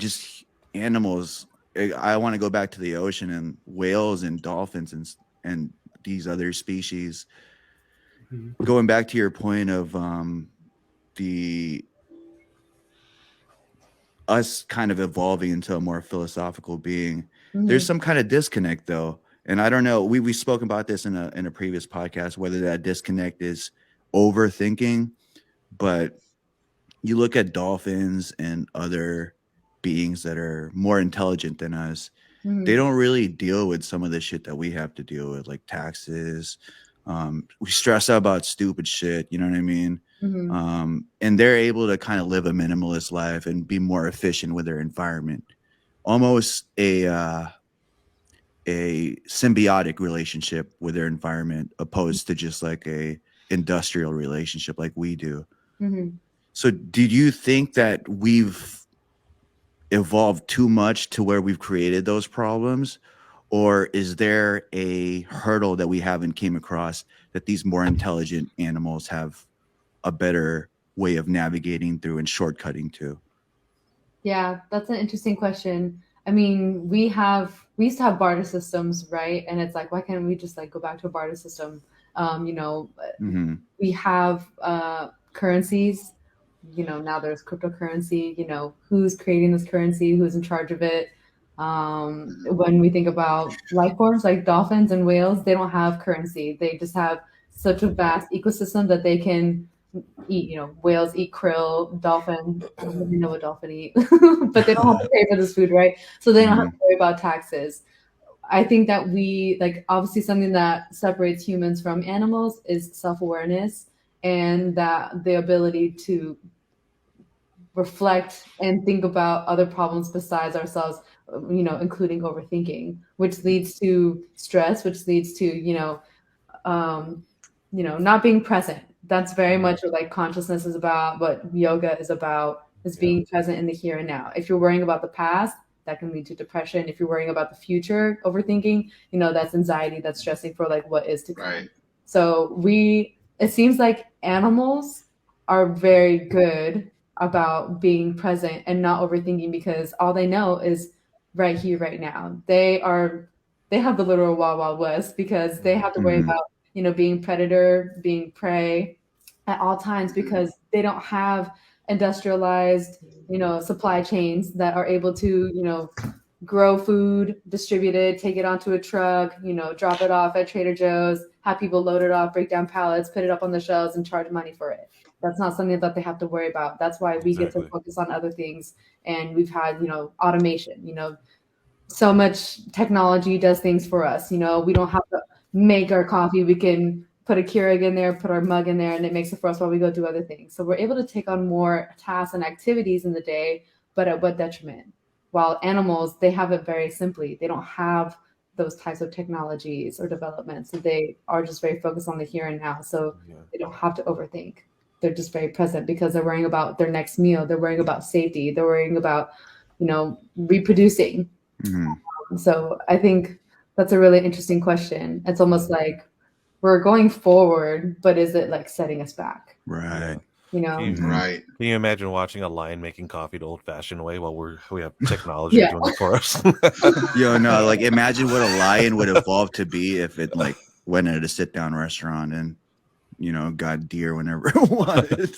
just animals. I want to go back to the ocean and whales and dolphins and these other species. Going back to your point of the us kind of evolving into a more philosophical being, there's some kind of disconnect though. And I don't know, we've spoken about this in a previous podcast, whether that disconnect is overthinking, but you look at dolphins and other beings that are more intelligent than us, they don't really deal with some of the shit that we have to deal with, like taxes. We stress out about stupid shit, you know what I mean? And they're able to kind of live a minimalist life and be more efficient with their environment, almost a symbiotic relationship with their environment, opposed to just like a industrial relationship like we do. So did you think that we've evolved too much to where we've created those problems, or is there a hurdle that we haven't came across that these more intelligent animals have a better way of navigating through and shortcutting to? Yeah, that's an interesting question. I mean, we used to have barter systems, right? And it's like, why can't we just like go back to a barter system? You know, we have currencies. You know, now there's cryptocurrency. You know, who's creating this currency? Who's in charge of it? When we think about life forms like dolphins and whales, they don't have currency. They just have such a vast ecosystem that they can eat. You know, whales eat krill, dolphin, I don't really know what dolphin eat, but they don't have to pay for this food, right? So they don't have to worry about taxes. I think that we like obviously something that separates humans from animals is self-awareness and that the ability to reflect and think about other problems besides ourselves, you know, including overthinking, which leads to stress, which leads to, not being present. That's very much what like consciousness is about, what yoga is about, is being present in the here and now. If you're worrying about the past, that can lead to depression. If you're worrying about the future, overthinking, you know, that's anxiety, that's stressing for like what is to come. Right. So it seems like animals are very good about being present and not overthinking because all they know is right here, right now. They have the literal wild, wild west because they have to worry about, you know, being predator, being prey at all times because they don't have industrialized, you know, supply chains that are able to, you know, grow food, distribute it, take it onto a truck, you know, drop it off at Trader Joe's, have people load it off, break down pallets, put it up on the shelves and charge money for it. That's not something that they have to worry about. That's why we get to focus on other things. And we've had, you know, automation, you know, so much technology does things for us. You know, we don't have to make our coffee. We can put a Keurig in there, put our mug in there, and it makes it for us while we go do other things. So we're able to take on more tasks and activities in the day, but at what detriment? While animals, they have it very simply. They don't have those types of technologies or developments. So they are just very focused on the here and now. So they don't have to overthink. They're just very present because they're worrying about their next meal. They're worrying about safety. They're worrying about, you know, reproducing. So I think that's a really interesting question. It's almost like we're going forward, but is it like setting us back? Right. You know? Right. Can you imagine watching a lion making coffee the old-fashioned way while we have technology doing it for us? Yo, no, like imagine what a lion would evolve to be if it like went at a sit-down restaurant and, you know, got deer whenever it wanted.